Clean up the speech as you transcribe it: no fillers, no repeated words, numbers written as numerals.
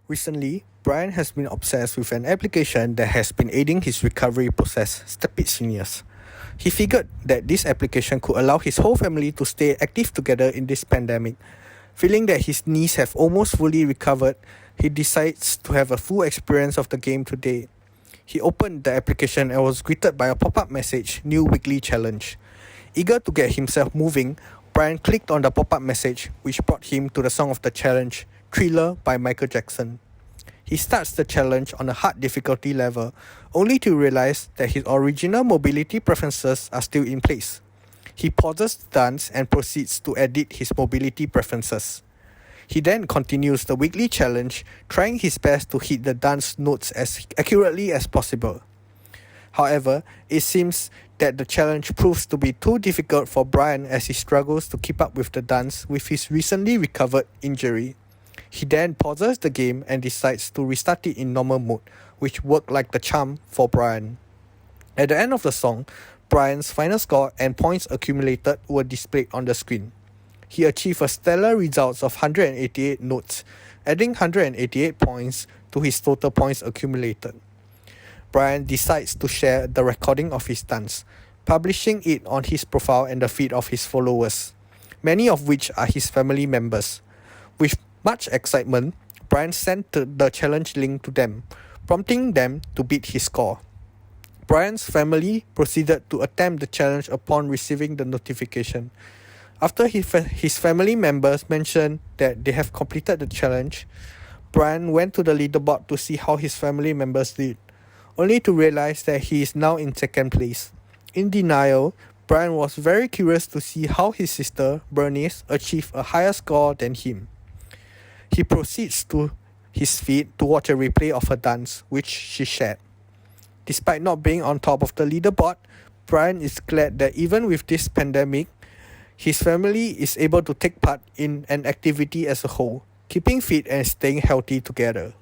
Recently, Brian has been obsessed with an application that has been aiding his recovery process, StepItSeniors. He figured that this application could allow his whole family to stay active together in this pandemic. Feeling that his knees have almost fully recovered, he decides to have a full experience of the game today. He opened the application and was greeted by a pop-up message, New Weekly Challenge. Eager to get himself moving, Brian clicked on the pop-up message, which brought him to the song of the challenge, Thriller by Michael Jackson. He starts the challenge on a hard difficulty level, only to realize that his original mobility preferences are still in place. He pauses the dance and proceeds to edit his mobility preferences. He then continues the weekly challenge, trying his best to hit the dance notes as accurately as possible. However, it seems that the challenge proves to be too difficult for Brian as he struggles to keep up with the dance with his recently recovered injury. He then pauses the game and decides to restart it in normal mode, which worked like the charm for Brian. At the end of the song, Brian's final score and points accumulated were displayed on the screen. He achieved a stellar result of 188 notes, adding 188 points to his total points accumulated. Brian decides to share the recording of his dance, publishing it on his profile and the feed of his followers, many of which are his family members. With much excitement, Brian sent the challenge link to them, prompting them to beat his score. Brian's family proceeded to attempt the challenge upon receiving the notification. After his family members mentioned that they have completed the challenge, Brian went to the leaderboard to see how his family members did, only to realize that he is now in second place. In denial, Brian was very curious to see how his sister, Bernice, achieved a higher score than him. He proceeds to his feed to watch a replay of her dance, which she shared. Despite not being on top of the leaderboard, Brian is glad that even with this pandemic, his family is able to take part in an activity as a whole, keeping fit and staying healthy together.